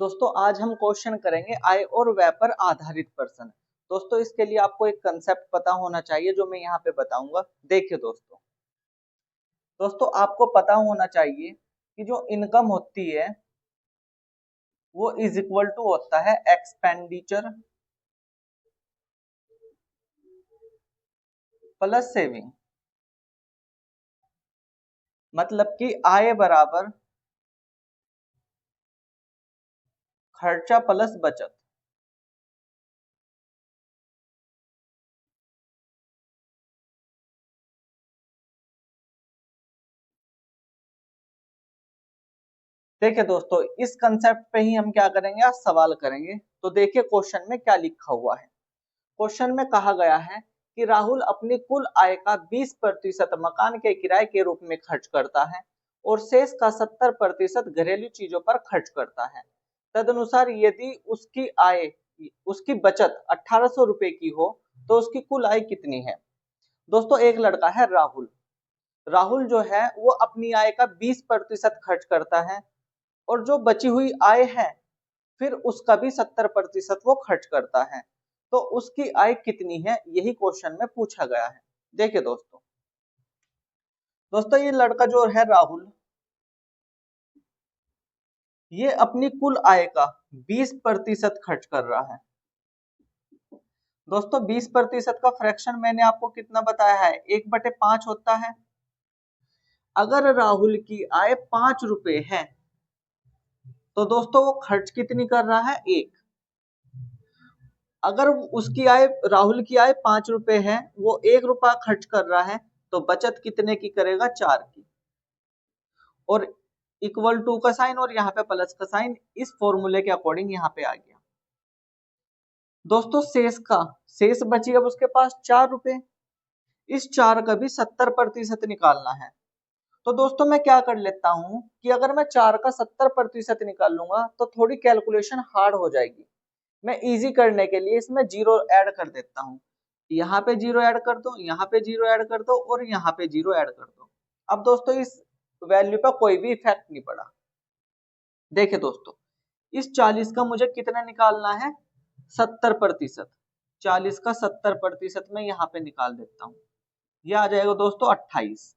दोस्तों आज हम क्वेश्चन करेंगे आय और व्यय पर आधारित प्रश्न। दोस्तों इसके लिए आपको एक कंसेप्ट पता होना चाहिए जो मैं यहाँ पे बताऊंगा। देखिए दोस्तों आपको पता होना चाहिए कि जो इनकम होती है वो इज इक्वल टू होता है एक्सपेंडिचर प्लस सेविंग। मतलब कि आय बराबर खर्चा प्लस बचत। देखिए दोस्तों इस कंसेप्ट पे ही हम क्या करेंगे, आज सवाल करेंगे। तो देखिए क्वेश्चन में क्या लिखा हुआ है। क्वेश्चन में कहा गया है कि राहुल अपनी कुल आय का 20% मकान के किराए के रूप में खर्च करता है और शेष का 70% घरेलू चीजों पर खर्च करता है। तदनुसार यदि उसकी बचत 1800 रुपए की हो तो उसकी कुल आय कितनी है। दोस्तों एक लड़का है राहुल। राहुल जो है वो अपनी आय का 20% खर्च करता है और जो बची हुई आय है फिर उसका भी 70% वो खर्च करता है। तो उसकी आय कितनी है, यही क्वेश्चन में पूछा गया है। देखिए दोस्तों ये लड़का जो है राहुल, ये अपनी कुल आय का 20% खर्च कर रहा है। दोस्तों 20% का फ्रैक्शन मैंने आपको कितना बताया है, 1/5 होता है। अगर राहुल की आय 5 रुपए है तो दोस्तों वो खर्च कितनी कर रहा है, 1। अगर उसकी आय, राहुल की आय 5 रुपए है, वो 1 रुपया खर्च कर रहा है तो बचत कितने की करेगा, 4 की। और इक्वल टू का साइन और यहाँ पे प्लस का साइन इस फॉर्मूले के अकॉर्डिंग यहाँ पे आ गया। दोस्तों शेष बची अब उसके पास 4 रुपए। इस 4 का भी 70% निकालना है। तो दोस्तों मैं क्या कर लेता हूं कि अगर मैं 4 का 70% निकाल लूंगा तो थोड़ी कैलकुलेशन हार्ड हो जाएगी। मैं इजी करने के लिए इसमें जीरो ऐड कर देता हूँ। यहाँ पे जीरो ऐड कर दो, यहाँ पे जीरो ऐड कर दो और यहाँ पे जीरो ऐड कर दो। अब दोस्तों इस वैल्यू पर कोई भी इफेक्ट नहीं पड़ा। देखिए दोस्तों इस 40 का मुझे कितना निकालना है, 70%। 40 का 70% मैं यहाँ पे निकाल देता हूँ। ये आ जाएगा दोस्तों 28।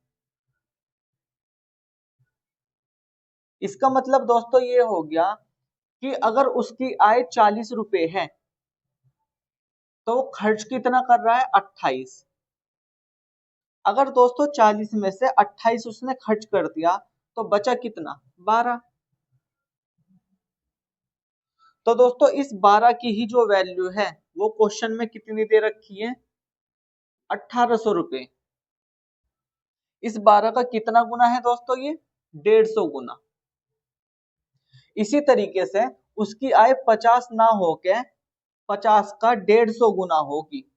इसका मतलब दोस्तों ये हो गया कि अगर उसकी आय 40 रुपए है तो वो खर्च कितना कर रहा है, 28। अगर दोस्तों 40 में से 28 उसने खर्च कर दिया तो बचा कितना, 12। तो दोस्तों इस 12 की ही जो वैल्यू है वो क्वेश्चन में कितनी दे रखी है, 1800 रुपए। इस 12 का कितना गुना है दोस्तों, ये 150 गुना। इसी तरीके से उसकी आय 50 ना होके 50 का 150 गुना होगी।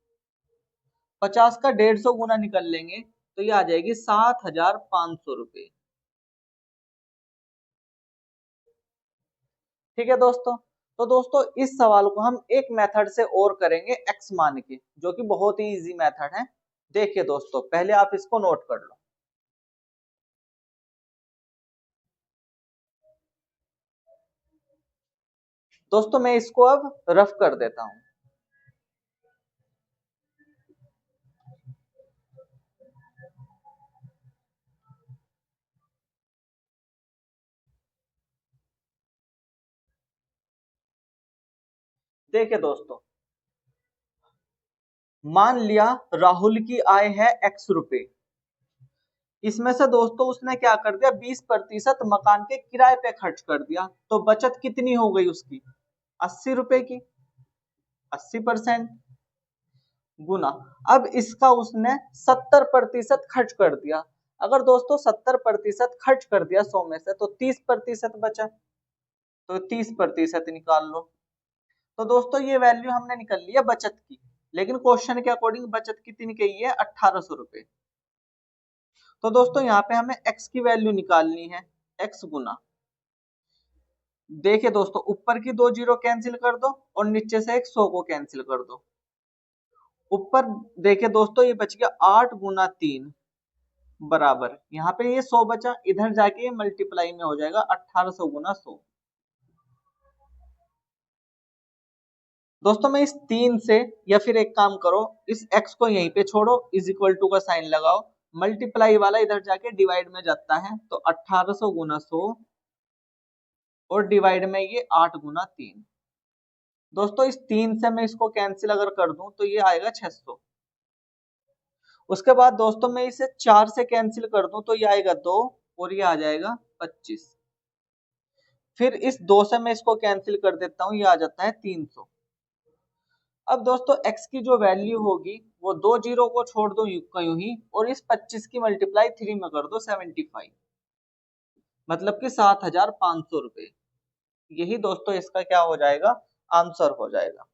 50 का 150 गुना निकल लेंगे तो ये आ जाएगी 7500 रुपए। ठीक है दोस्तों। तो दोस्तों इस सवाल को हम एक मेथड से और करेंगे एक्स मान के, जो कि बहुत ही इजी मेथड है। देखिए दोस्तों पहले आप इसको नोट कर लो। दोस्तों मैं इसको अब रफ कर देता हूं। देखिए दोस्तों मान लिया राहुल की आय है x रुपए। इसमें से दोस्तों उसने क्या कर दिया, 20% मकान के किराए पे खर्च कर दिया। तो बचत कितनी हो गई उसकी, 80 रुपए की। 80% गुना, अब इसका उसने 70% खर्च कर दिया। अगर दोस्तों 70% खर्च कर दिया 100 में से तो 30% बचा। तो 30% निकाल लो। तो दोस्तों ये वैल्यू हमने निकल लिया बचत की, लेकिन क्वेश्चन के अकॉर्डिंग बचत कितनी कही है, 1800 रुपए। तो दोस्तों यहाँ पे हमें x की वैल्यू निकालनी है, x गुना। देखिए दोस्तों ऊपर की 2 जीरो कैंसिल कर दो और नीचे से एक 100 को कैंसिल कर दो। ऊपर देखिए दोस्तों ये बच गया 8 गुना 3 बराबर, यहाँ पे ये 100 बचा, इधर जाके ये मल्टीप्लाई में हो जाएगा 1800 गुना 100। दोस्तों मैं इस 3 से, या फिर एक काम करो, इस x को यहीं पे छोड़ो, इज इक्वल टू का साइन लगाओ, मल्टीप्लाई वाला इधर जाके डिवाइड में जाता है, तो 1800 गुना 100 और डिवाइड में ये 8 गुना 3। दोस्तों इस 3 से मैं इसको कैंसिल अगर कर दूं तो ये आएगा 600। उसके बाद दोस्तों मैं इसे 4 से कैंसिल कर दूं तो ये आएगा 2 और ये आ जाएगा 25। फिर इस 2 से मैं इसको कैंसिल कर देता हूं, ये आ जाता है 300। अब दोस्तों x की जो वैल्यू होगी वो 2 जीरो को छोड़ दो यूं ही, और इस 25 की मल्टीप्लाई 3 में कर दो 75, मतलब कि 7500 रुपए। यही दोस्तों इसका क्या हो जाएगा, आंसर हो जाएगा।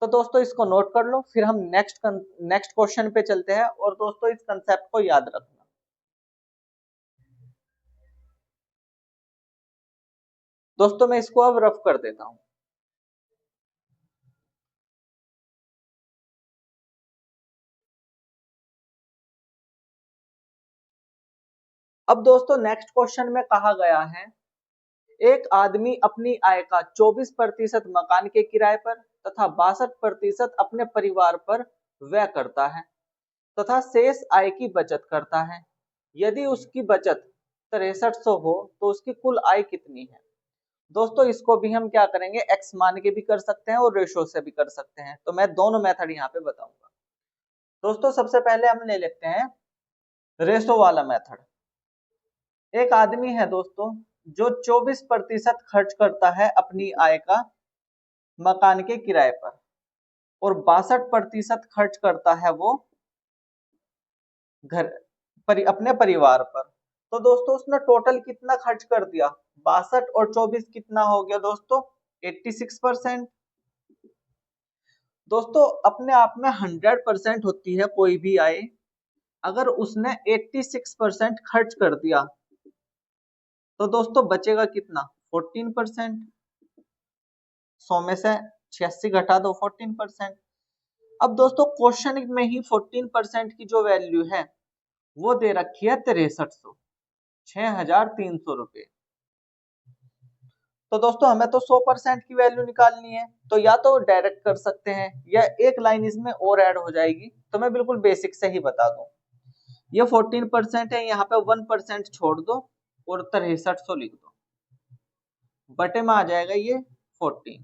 तो दोस्तों इसको नोट कर लो, फिर हम नेक्स्ट क्वेश्चन पे चलते हैं, और दोस्तों इस कंसेप्ट को याद रखना। दोस्तों मैं इसको अब रफ कर देता हूं। अब दोस्तों नेक्स्ट क्वेश्चन में कहा गया है, एक आदमी अपनी आय का 24% मकान के किराए पर तथा 62% अपने परिवार पर व्यय करता है तथा शेष आय की बचत करता है। यदि उसकी बचत 6300 हो तो उसकी कुल आय कितनी है। दोस्तों इसको भी हम क्या करेंगे, एक्स मान के भी कर सकते हैं और रेशो से भी कर सकते हैं, तो मैं दोनों मेथड यहाँ पे बताऊंगा। दोस्तों सबसे पहले हम ले लेते हैं रेशो वाला मेथड। एक आदमी है दोस्तों जो 24% खर्च करता है अपनी आय का मकान के किराए पर, और 62% खर्च करता है वो अपने परिवार पर। तो दोस्तों उसने टोटल कितना खर्च कर दिया, 62 और 24 कितना हो गया दोस्तों, 86%। दोस्तों अपने आप में 100% होती है कोई भी आय, अगर उसने 86% खर्च कर दिया तो दोस्तों बचेगा कितना, 14%। 100 में से 86 घटा दो, 14%। अब दोस्तों क्वेश्चन में ही 14% की जो वैल्यू है वो दे रखी है 6300, 6300 रुपए। तो दोस्तों हमें तो 100% की वैल्यू निकालनी है, तो या तो डायरेक्ट कर सकते हैं या एक लाइन इसमें और ऐड हो जाएगी, तो मैं बिल्कुल बेसिक से ही बता दूं। ये 14% है, यहाँ पे 1% छोड़ दो और 6300 लिख दो, बटे में आ जाएगा ये 14।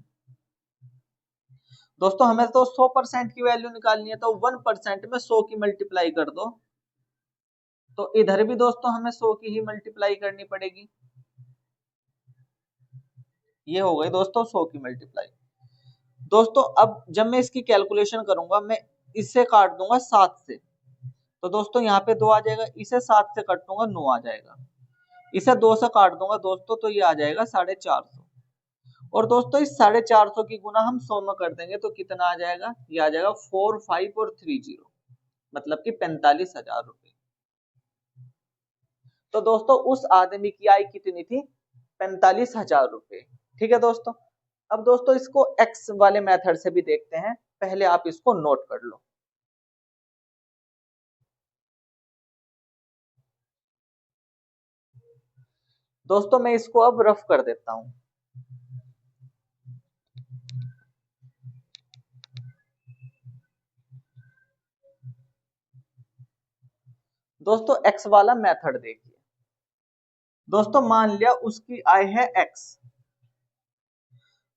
दोस्तों हमें तो 100% की वैल्यू निकालनी है, तो 1% में 100 की मल्टीप्लाई कर दो, तो इधर भी दोस्तों हमें 100 की ही मल्टीप्लाई करनी पड़ेगी। ये हो गई दोस्तों 100 की मल्टीप्लाई। दोस्तों अब जब मैं इसकी कैलकुलेशन करूंगा, मैं इससे काट दूंगा 7 से, तो दोस्तों यहाँ पे 2 आ जाएगा, इसे 7 से काटूंगा 9 आ जाएगा, इसे 2 से काट दूंगा दोस्तों तो ये आ जाएगा 450। और दोस्तों इस 450 की गुना हम 100 में कर देंगे तो कितना आ जाएगा, ये आ जाएगा 4 5 और 3 0, मतलब कि 45,000 रुपए। तो दोस्तों उस आदमी की आय कितनी थी, 45,000 रुपए। ठीक है दोस्तों। अब दोस्तों इसको एक्स वाले मेथड से भी देखते हैं, पहले आप इसको नोट कर लो। दोस्तों मैं इसको अब रफ कर देता हूं। दोस्तों एक्स वाला मेथड देखिए। दोस्तों मान लिया उसकी आय है एक्स,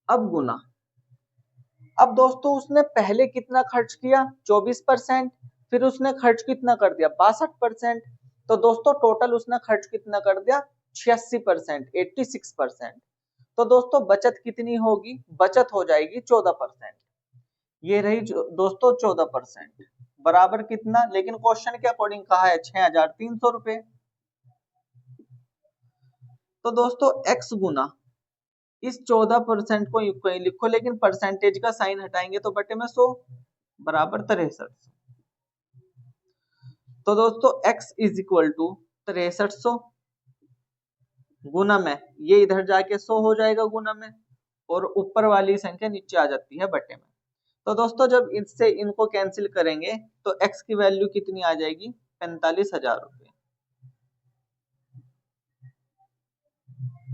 अब गुना। अब दोस्तों उसने पहले कितना खर्च किया, 24%, फिर उसने खर्च कितना कर दिया, 62%। तो दोस्तों टोटल उसने खर्च कितना कर दिया, 86%, 86%। तो दोस्तों बचत कितनी होगी, बचत हो जाएगी 14%। ये रही दोस्तों 14%, बराबर कितना, लेकिन क्वेश्चन के अकॉर्डिंग कहा है 6300 रुपए। तो दोस्तों x गुना इस 14% को यूं कहीं लिखो, लेकिन परसेंटेज का साइन हटाएंगे तो बटे में 100, बराबर 6300। तो दोस्तों x इज इक्वल टू 6300 गुना में, ये इधर जाके 100 हो जाएगा गुना में, और ऊपर वाली संख्या नीचे आ जाती है बटे में। तो दोस्तों जब इससे इनको कैंसिल करेंगे तो x की वैल्यू कितनी आ जाएगी, 45,000 रुपए।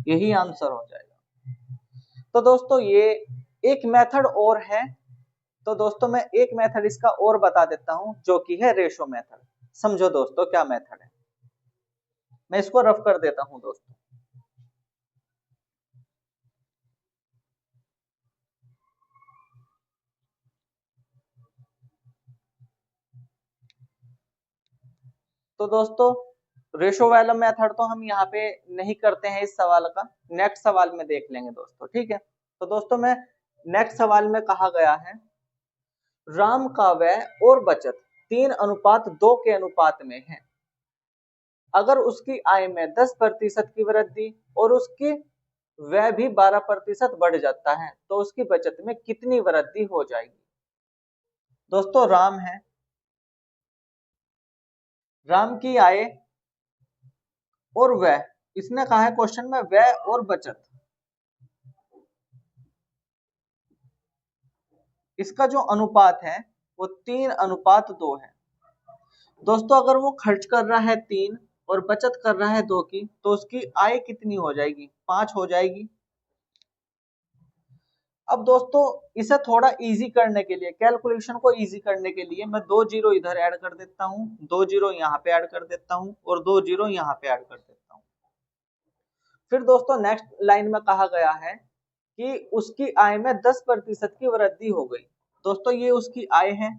यही आंसर हो जाएगा। तो दोस्तों ये एक मेथड और है, तो दोस्तों मैं एक मेथड इसका और बता देता हूं, जो कि है रेशो मेथड। समझो दोस्तों क्या मेथड है, मैं इसको रफ कर देता हूं दोस्तों। तो दोस्तों रेशो वाला मेथड तो हम यहाँ पे नहीं करते हैं इस सवाल का, नेक्स्ट सवाल में देख लेंगे दोस्तों, ठीक है। तो दोस्तों मैं नेक्स्ट सवाल में कहा गया है, राम का व्यय और बचत 3:2 के अनुपात में है। अगर उसकी आय में 10% की वृद्धि और उसकी व्यय भी 12% बढ़ जाता है, तो उसकी बचत में कितनी वृद्धि हो जाएगी। दोस्तों राम है, राम की आय और व्यय, इसने कहा है क्वेश्चन में व्यय और बचत, इसका जो अनुपात है वो 3:2 है। दोस्तों अगर वो खर्च कर रहा है 3 और बचत कर रहा है 2 की, तो उसकी आय कितनी हो जाएगी, 5 हो जाएगी। अब दोस्तों इसे थोड़ा इजी करने के लिए, कैलकुलेशन को इजी करने के लिए मैं 2 जीरो इधर ऐड कर देता हूं, 2 जीरो यहाँ पे ऐड कर देता हूं और 2 जीरो यहाँ पे ऐड कर देता हूं। फिर दोस्तों नेक्स्ट लाइन में कहा गया है कि उसकी आय में 10% की वृद्धि हो गई। दोस्तों ये उसकी आय है,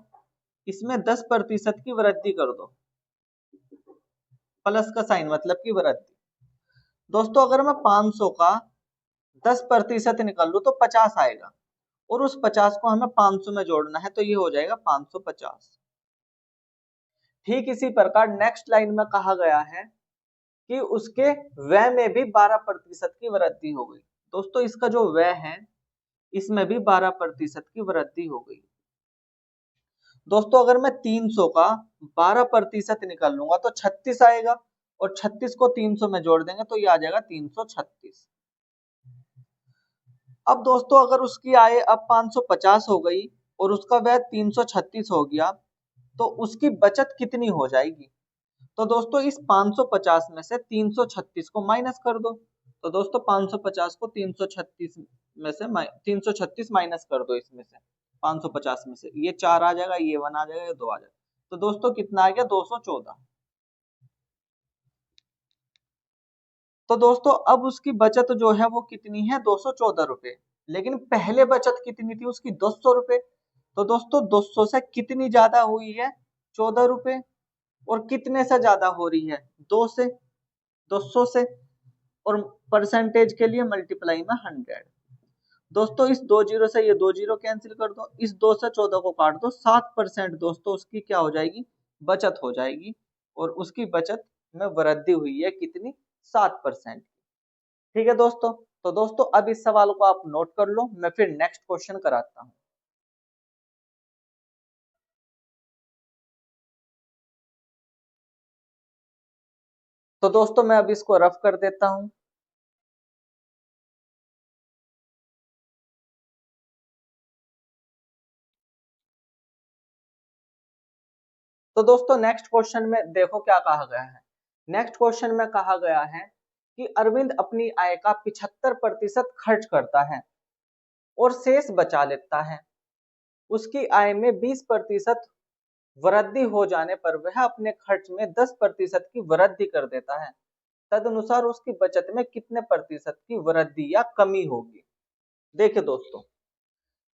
इसमें 10% की वृद्धि कर दो, प्लस का साइन मतलब की वृद्धि। दोस्तों अगर मैं 500 का 10% निकाल लूं तो 50 आएगा, और उस 50 को हमें 500 में जोड़ना है, तो ये हो जाएगा 550। ठीक इसी प्रकार नेक्स्ट लाइन में कहा गया है कि उसके व्यय में भी 12% की वृद्धि हो गई। दोस्तों इसका जो व्यय है इसमें भी 12% की वृद्धि हो गई। दोस्तों अगर मैं 300 का 12% निकाल लूंगा तो 36 आएगा, और 36 को 300 में जोड़ देंगे तो ये आ जाएगा 336। अब दोस्तों अगर उसकी आय अब 550 हो गई और उसका व्यय 336 हो गया, तो उसकी बचत कितनी हो जाएगी। तो दोस्तों इस 550 में से 336 को माइनस कर दो, तो दोस्तों 550 को 336 में से 336 माइनस कर दो, इसमें से 550 में से ये 4 आ जाएगा, ये 1 आ जाएगा, ये 2 आ जाएगा, तो दोस्तों कितना आ गया 214। तो दोस्तों अब उसकी बचत जो है वो कितनी है 214 रुपए, लेकिन पहले बचत कितनी थी उसकी 200 रुपए। तो दोस्तों 200 से कितनी ज्यादा हुई है 14 रुपए, और कितने से ज्यादा हो रही है 2 से, 200 से, और परसेंटेज के लिए मल्टीप्लाई में 100। दोस्तों इस 2 जीरो से ये 2 जीरो कैंसिल कर दो, इस 2 से 14 को काट दो, 7% दोस्तों उसकी क्या हो जाएगी, बचत हो जाएगी, और उसकी बचत में वृद्धि हुई है कितनी, 7%। ठीक है दोस्तों, तो दोस्तों अब इस सवाल को आप नोट कर लो, मैं फिर नेक्स्ट क्वेश्चन कराता हूं। तो दोस्तों मैं अब इसको रफ कर देता हूं। तो दोस्तों नेक्स्ट क्वेश्चन में देखो क्या कहा गया है। नेक्स्ट क्वेश्चन में कहा गया है कि अरविंद अपनी आय का 75% खर्च करता है और शेष बचा लेता है। उसकी आय में 20% वृद्धि हो जाने पर वह अपने खर्च में 10% की वृद्धि कर देता है। तदनुसार उसकी बचत में कितने प्रतिशत की वृद्धि या कमी होगी। देखिए दोस्तों,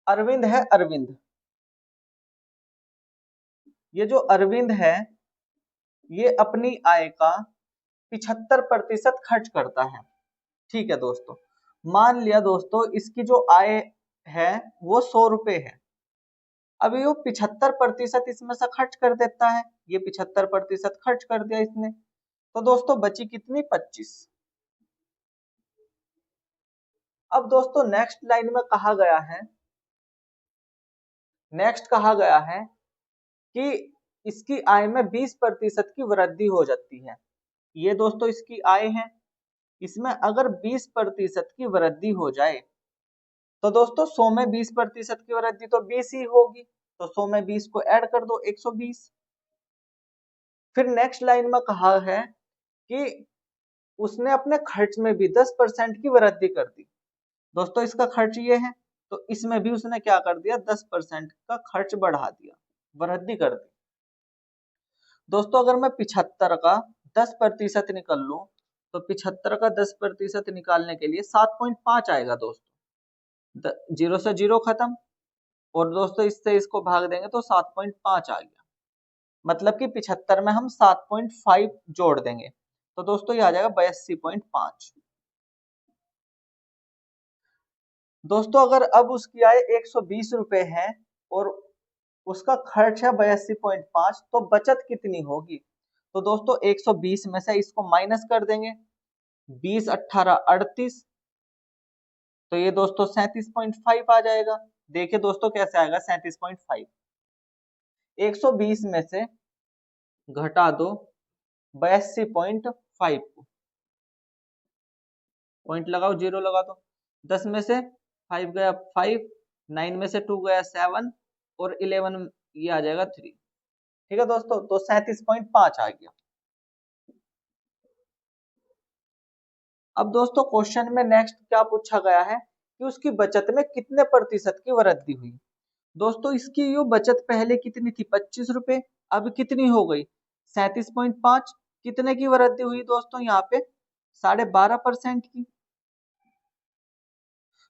अरविंद है, अरविंद, ये जो अरविंद है ये अपनी आय का 75% खर्च करता है। ठीक है दोस्तों, मान लिया दोस्तों इसकी जो आय है वो 100 रुपए है। अभी वो 75% इसमें से खर्च कर देता है, ये 75% खर्च कर दिया इसने, तो दोस्तों बची कितनी, 25। अब दोस्तों नेक्स्ट लाइन में कहा गया है, नेक्स्ट कहा गया है कि इसकी आय में 20% की वृद्धि हो जाती है। ये दोस्तों इसकी आय है, इसमें अगर 20% की वृद्धि हो जाए, तो दोस्तों 100 में 20% की वृद्धि तो 20 ही होगी, तो 100 में 20 को ऐड कर दो, 120। फिर नेक्स्ट लाइन में कहा है कि उसने अपने खर्च में भी 10% की वृद्धि कर दी। दोस्तों इसका खर्च ये है, तो इसमें भी उसने क्या कर दिया, 10% का खर्च बढ़ा दिया, वृद्धि कर दी। दोस्तों अगर मैं 75 का 10% निकल लूं, तो 75 का 10% निकालने के लिए 7.5 आएगा दोस्तों। जीरो से जीरो खत्म, और दोस्तों इससे इसको भाग देंगे तो 7.5 आ गया। मतलब कि 75 में हम 7.5 जोड़ देंगे, तो दोस्तों ये आ जाएगा 82.5। दोस्तों अगर अब उसकी आय 120 रुपए है और उसका खर्च है 82.5, तो बचत कितनी होगी? तो दोस्तों 120 में से इसको माइनस कर देंगे, 20 18 38, तो ये दोस्तों 37.5 आ जाएगा। देखिए दोस्तों कैसे आएगा 37.5, 120 में से घटा दो 82.5 को, पॉइंट लगाओ, जीरो लगा दो। 10 में से 5 गया 5, 9 में से 2 गया 7, और 11 ये आ जाएगा 3। ठीक है दोस्तों, तो 37.5 आ गया। अब दोस्तों क्वेश्चन में नेक्स्ट क्या पूछा गया है कि उसकी बचत में कितने प्रतिशत की वृद्धि हुई। दोस्तों इसकी जो बचत पहले कितनी थी, 25 रुपए, अब कितनी हो गई 37.5। कितने की वृद्धि हुई दोस्तों, यहाँ पे 12.5% की।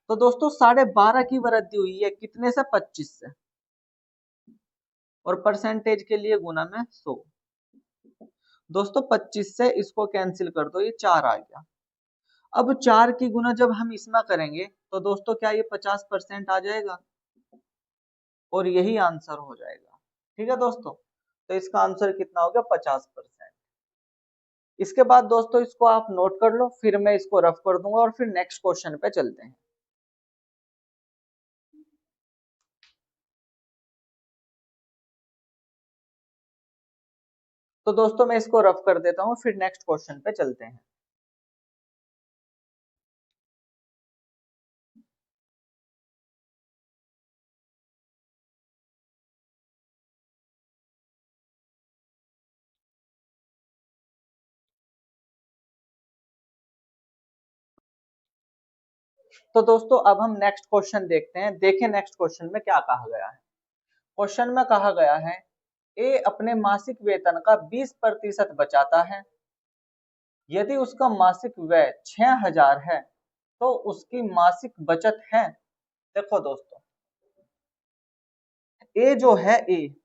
तो दोस्तों 12.5 की वृद्धि हुई है कितने से, 25 से, और परसेंटेज के लिए गुना में 100। दोस्तों 25 से इसको कैंसिल कर दो, ये 4 आ गया। अब 4 की गुना जब हम इसमें करेंगे तो दोस्तों क्या ये 50% आ जाएगा, और यही आंसर हो जाएगा। ठीक है दोस्तों, तो इसका आंसर कितना हो गया, 50%। इसके बाद दोस्तों इसको आप नोट कर लो, फिर मैं इसको रफ कर दूंगा और फिर नेक्स्ट क्वेश्चन पे चलते हैं। तो दोस्तों मैं इसको रफ कर देता हूं, फिर नेक्स्ट क्वेश्चन पे चलते हैं। तो दोस्तों अब हम नेक्स्ट क्वेश्चन देखते हैं। देखें नेक्स्ट क्वेश्चन में क्या कहा गया है। क्वेश्चन में कहा गया है ए अपने मासिक वेतन का 20% बचाता है। यदि उसका मासिक व्यय 6000 है तो उसकी मासिक बचत है। देखो दोस्तों, ए जो है ए,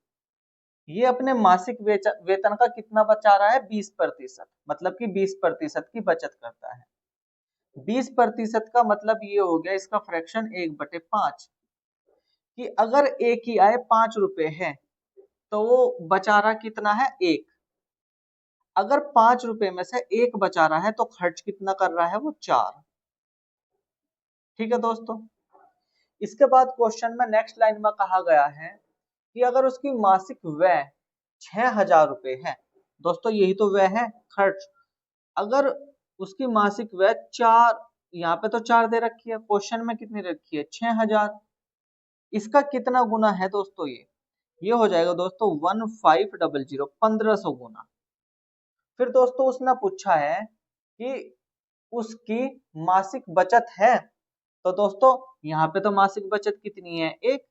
ये अपने मासिक वेतन का कितना बचा रहा है, 20%, मतलब कि 20% की बचत करता है। 20% का मतलब ये हो गया इसका फ्रैक्शन 1/5, कि अगर ए की आय 5 रुपए है तो वो बचा रहा कितना है, 1। अगर 5 रुपए में से 1 बचा रहा है तो खर्च कितना कर रहा है, वो 4। ठीक है दोस्तों, इसके बाद क्वेश्चन में नेक्स्ट लाइन में कहा गया है कि अगर उसकी मासिक व्यय 6000 रुपए है, दोस्तों यही तो व्यय है, खर्च। अगर उसकी मासिक व्यय 4, यहाँ पे तो 4 दे रखी है, क्वेश्चन में कितनी रखी है, 6000, इसका कितना गुना है दोस्तों, ये हो जाएगा दोस्तों 1500, 1500 गुना। फिर दोस्तों उसने पूछा है कि उसकी मासिक बचत है, तो दोस्तों यहाँ पे तो मासिक बचत कितनी है, 1,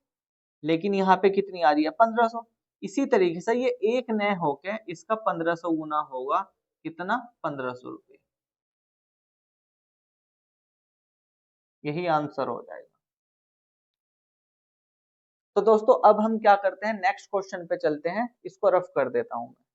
लेकिन यहाँ पे कितनी आ रही है, 1500। इसी तरीके से ये 1 न होके इसका 1500 गुना होगा, कितना, 1500 रुपये। यही आंसर हो जाएगा। तो दोस्तों अब हम क्या करते हैं, नेक्स्ट क्वेश्चन पे चलते हैं, इसको रफ कर देता हूं मैं।